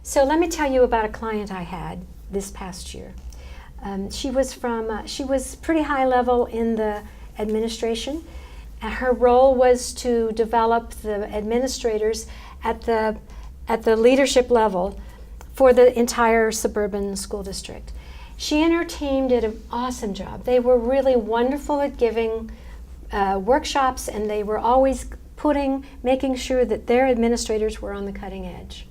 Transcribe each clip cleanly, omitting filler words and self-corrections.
So let me tell you about a client I had this past year. She was pretty high level in the administration. Her role was to develop the administrators at the leadership level for the entire suburban school district. She and her team did an awesome job. They were really wonderful at giving workshops, and they were always making sure that their administrators were on the cutting edge.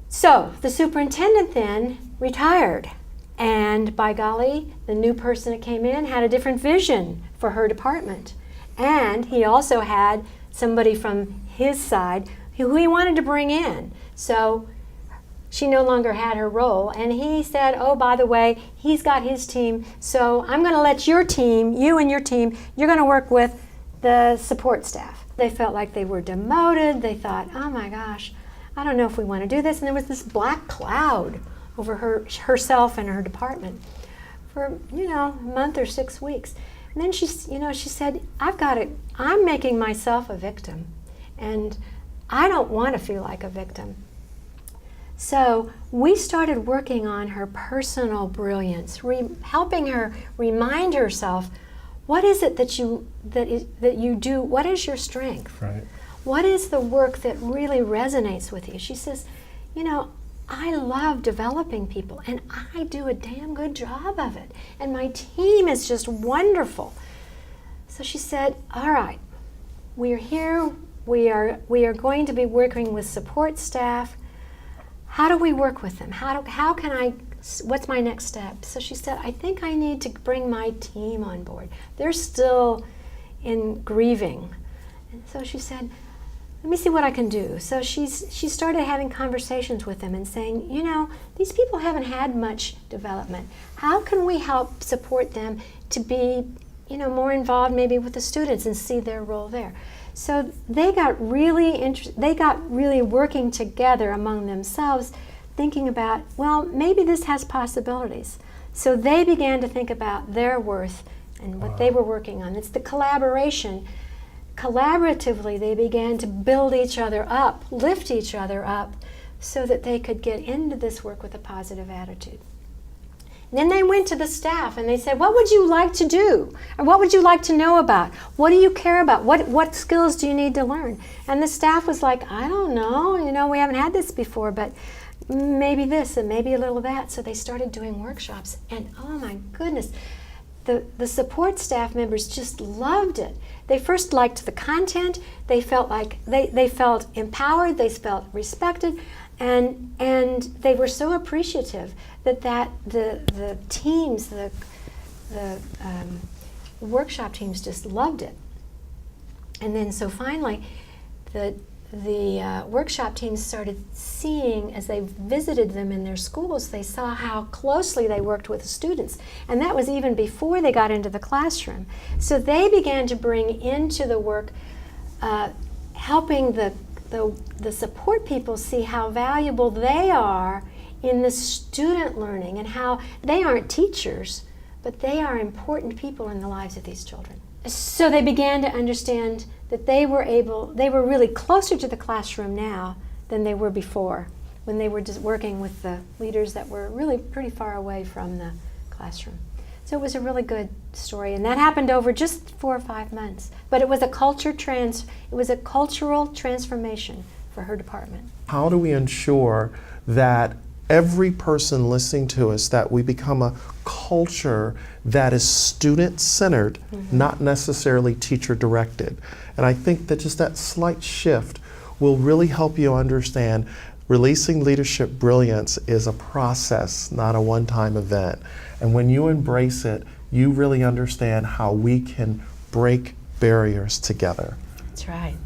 So the superintendent then retired, and by golly, the new person that came in had a different vision for her department. And he also had somebody from his side who he wanted to bring in. So she no longer had her role, and he said, oh, by the way, he's got his team, so I'm going to let your team, you and your team, you're going to work with the support staff. They felt like they were demoted. They thought, oh my gosh, I don't know if we want to do this. And there was this black cloud over herself and her department for, a month or 6 weeks. And then she said, I'm making myself a victim, and I don't want to feel like a victim. So we started working on her personal brilliance, helping her remind herself, what is it that you do? What is your strength? Right. What is the work that really resonates with you? She says, I love developing people, and I do a damn good job of it, and my team is just wonderful. So she said, all right, we're here. We are going to be working with support staff. How do we work with them? What's my next step? So she said, I think I need to bring my team on board. They're still in grieving. And so she said, let me see what I can do. So she started having conversations with them and saying, these people haven't had much development. How can we help support them to be, more involved maybe with the students and see their role there? So they got really working together among themselves, thinking about, well, maybe this has possibilities. So they began to think about their worth and what they were working on. It's the collaboration. Collaboratively, they began to build each other up, lift each other up, so that they could get into this work with a positive attitude. And then they went to the staff and they said, what would you like to do? Or what would you like to know about? What do you care about? What skills do you need to learn? And the staff was like, I don't know, we haven't had this before, but maybe this and maybe a little of that. So they started doing workshops, and oh my goodness, the support staff members just loved it. They first liked the content. They felt like they felt empowered. They felt respected, and they were so appreciative that the teams, the workshop teams just loved it. And then so finally, the workshop teams started seeing, as they visited them in their schools, they saw how closely they worked with the students. And that was even before they got into the classroom. So they began to bring into the work, helping the support people see how valuable they are in the student learning, and how they aren't teachers, but they are important people in the lives of these children. So they began to understand that they were really closer to the classroom now than they were before, when they were just working with the leaders that were really pretty far away from the classroom. So it was a really good story, and that happened over just 4 or 5 months. But it was a cultural transformation for her department. How do we ensure that every person listening to us, that we become a culture that is student-centered, not necessarily teacher-directed? And I think that just that slight shift will really help you understand releasing leadership brilliance is a process, not a one-time event. And when you embrace it, you really understand how we can break barriers together. That's right.